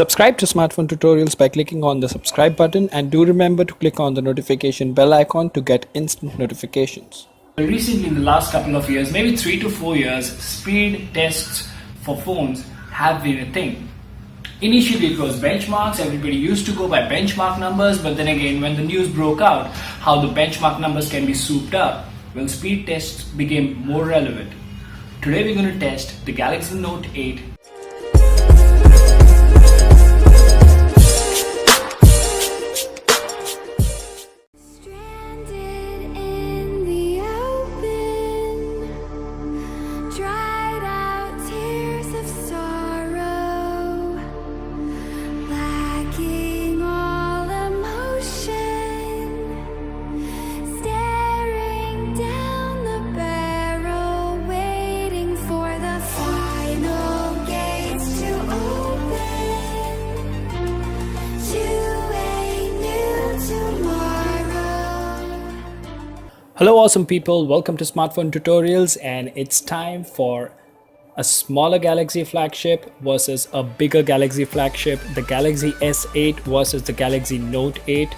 Subscribe to Smartphone Tutorials by clicking on the subscribe button, and do remember to click on the notification bell icon to get instant notifications. Recently, in the last couple of years, maybe 3 to 4 years, speed tests for phones have been a thing. Initially, it was benchmarks. Everybody used to go by benchmark numbers, but then again, when the news broke out how the benchmark numbers can be souped up, well, speed tests became more relevant. Today, we're going to test the Galaxy Note 8. Hello awesome people, welcome to Smartphone Tutorials, and it's time for a smaller Galaxy flagship versus a bigger Galaxy flagship, the Galaxy S8 versus the Galaxy Note 8.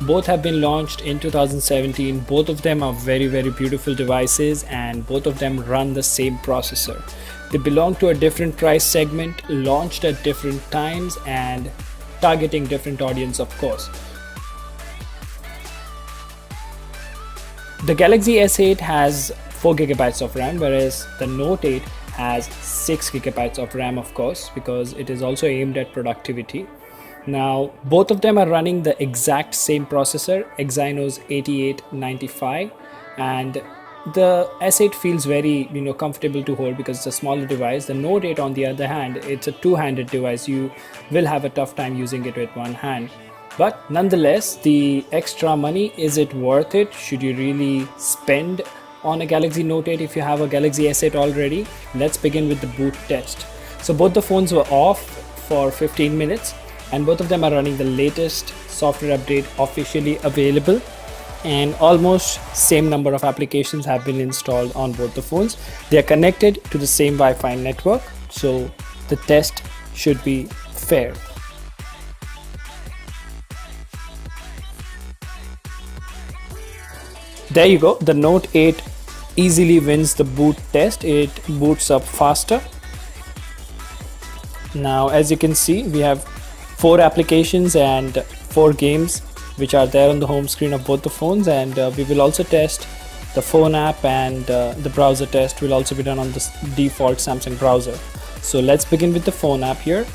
Both have been launched in 2017. Both of them are very beautiful devices, and both of them run the same processor. They belong to a different price segment, launched at different times, and targeting different audience, of course. The Galaxy S8 has 4GB of RAM, whereas the Note 8 has 6GB of RAM, of course, because it is also aimed at productivity. Now, both of them are running the exact same processor, Exynos 8895, and the S8 feels very comfortable to hold because it's a smaller device. The Note 8, on the other hand, it's a two-handed device. You will have a tough time using it with one hand. But nonetheless, the extra money, is it worth it? Should you really spend on a Galaxy Note 8 if you have a Galaxy S8 already? Let's begin with the boot test. So both the phones were off for 15 minutes, and both of them are running the latest software update officially available, and almost same number of applications have been installed on both the phones. They are connected to the same Wi-Fi network, so the test should be fair. There you go, the Note 8 easily wins the boot test. It boots up faster. Now, as you can see, we have 4 applications and 4 games which are there on the home screen of both the phones, and we will also test the phone app, and the browser test will also be done on the default Samsung browser. So let's begin with the phone app here.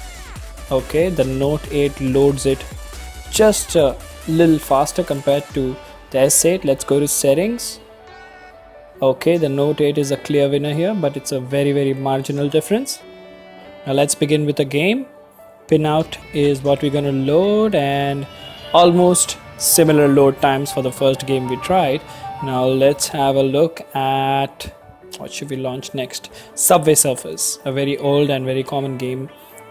Okay, the Note 8 loads it just a little faster compared to the S8. Let's go to settings. Okay, the Note 8 is a clear winner here, but it's a very marginal difference. Now let's begin with the game. Pinout is what we're going to load, and almost similar load times for the first game we tried. Now let's have a look at what should we launch next. Subway Surfers, a very old and very common game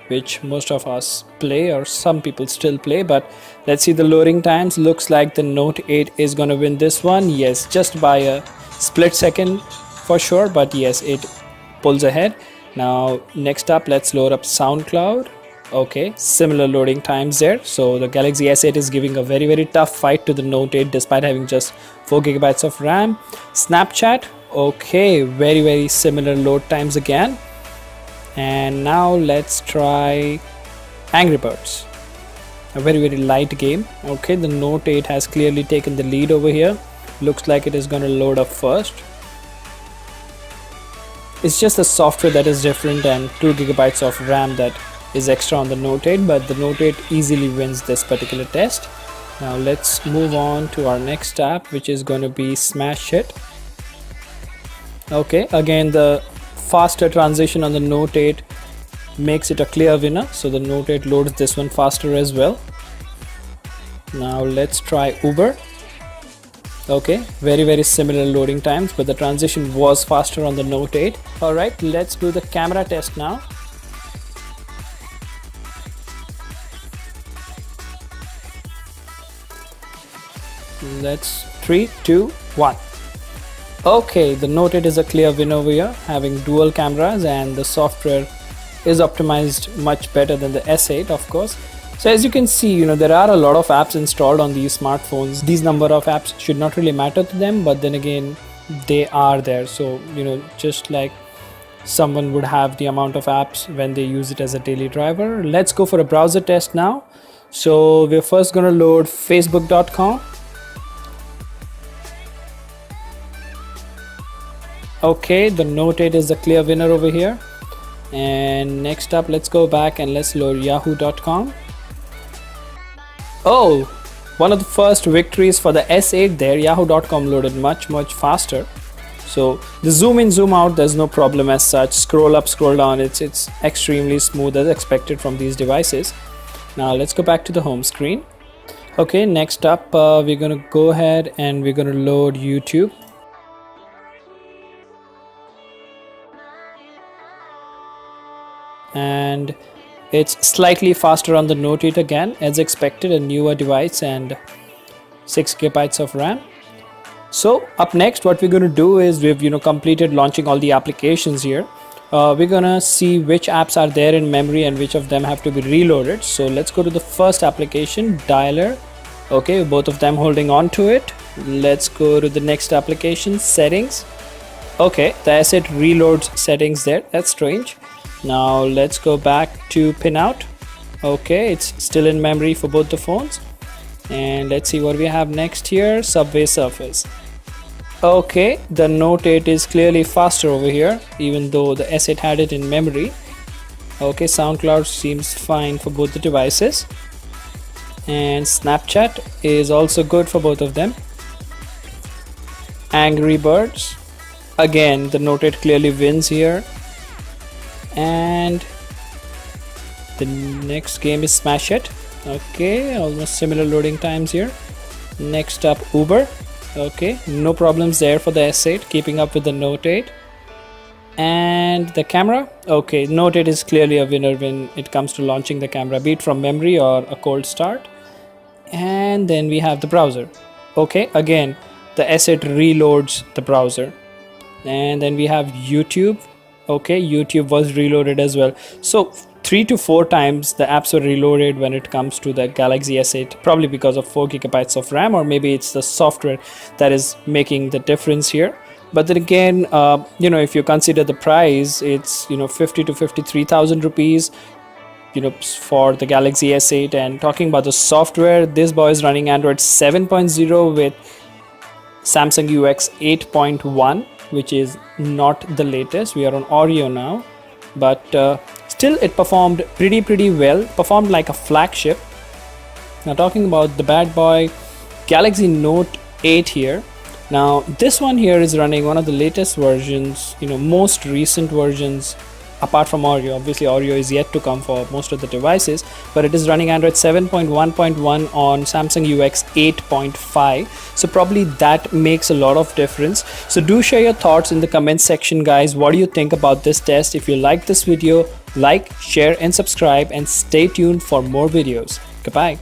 which most of us play, or some people still play. But let's see the loading times. Looks like the Note 8 is going to win this one. Yes, just by a split second for sure, but yes, it pulls ahead. Now next up, let's load up SoundCloud. Okay, similar loading times there. So the Galaxy S8 is giving a very tough fight to the Note 8 despite having just 4GB of RAM. Snapchat, okay, very similar load times again. And now let's try Angry Birds, a very light game. Okay, the Note 8 has clearly taken the lead over here. Looks like it is going to load up first. It's just the software that is different, and 2GB of RAM that is extra on the Note 8, but the Note 8 easily wins this particular test. Now let's move on to our next app, which is going to be Smash Hit. Okay, again the faster transition on the Note 8 makes it a clear winner, so the Note 8 loads this one faster as well. Now let's try Uber. Okay, very similar loading times, but the transition was faster on the Note 8. Alright, let's do the camera test now. Let's 3, 2, 1. Okay, the Note 8 is a clear winner over here, having dual cameras, and the software is optimized much better than the S8, of course. So as you can see, there are a lot of apps installed on these smartphones. These number of apps should not really matter to them, but then again, they are there. So, just like someone would have the amount of apps when they use it as a daily driver. Let's go for a browser test now. So we're first going to load facebook.com. Okay, the Note 8 is the clear winner over here. And next up, let's go back and let's load yahoo.com. Oh, one of the first victories for the S8 there. Yahoo.com loaded much faster. So the zoom in, zoom out, there's no problem as such. Scroll up, scroll down, it's extremely smooth as expected from these devices. Now let's go back to the home screen. Okay, next up, we're gonna go ahead and we're gonna load YouTube. And it's slightly faster on the Note 8 again, as expected, a newer device and 6 GB of RAM. So up next, what we're going to do is we've completed launching all the applications here. We're gonna see which apps are there in memory and which of them have to be reloaded. So let's go to the first application, Dialer. Okay, both of them holding on to it. Let's go to the next application, Settings. Okay, the asset reloads settings there. That's strange. Now let's go back to Pinout. Okay, it's still in memory for both the phones. And let's see what we have next here, Subway Surface. Okay, the Note 8 is clearly faster over here, even though the S8 had it in memory. Okay, SoundCloud seems fine for both the devices. And Snapchat is also good for both of them. Angry Birds. Again, the Note 8 clearly wins here. And the next game is Smash It. Okay, almost similar loading times here. Next up, Uber. Okay, no problems there for the S8, keeping up with the Note 8. And the camera. Okay, Note 8 is clearly a winner when it comes to launching the camera, be it from memory or a cold start. And then we have the browser. Okay, again, the S8 reloads the browser. And then we have YouTube. Okay, YouTube was reloaded as well. So 3 to 4 times the apps were reloaded when it comes to the Galaxy S8, probably because of 4 GB of RAM, or maybe it's the software that is making the difference here. But then again, if you consider the price, it's 50 to 53,000 rupees, for the Galaxy S8. And talking about the software, this boy is running Android 7.0 with Samsung UX 8.1, which is not the latest. We are on Oreo now, but still it performed pretty well, performed like a flagship. Now talking about the bad boy, Galaxy Note 8 here. Now this one here is running one of the latest versions, most recent versions, apart from Oreo. Obviously Oreo is yet to come for most of the devices, but it is running Android 7.1.1 on Samsung UX 8.5. So probably that makes a lot of difference. So do share your thoughts in the comment section, guys. What do you think about this test? If you like this video, like, share and subscribe, and stay tuned for more videos. Goodbye.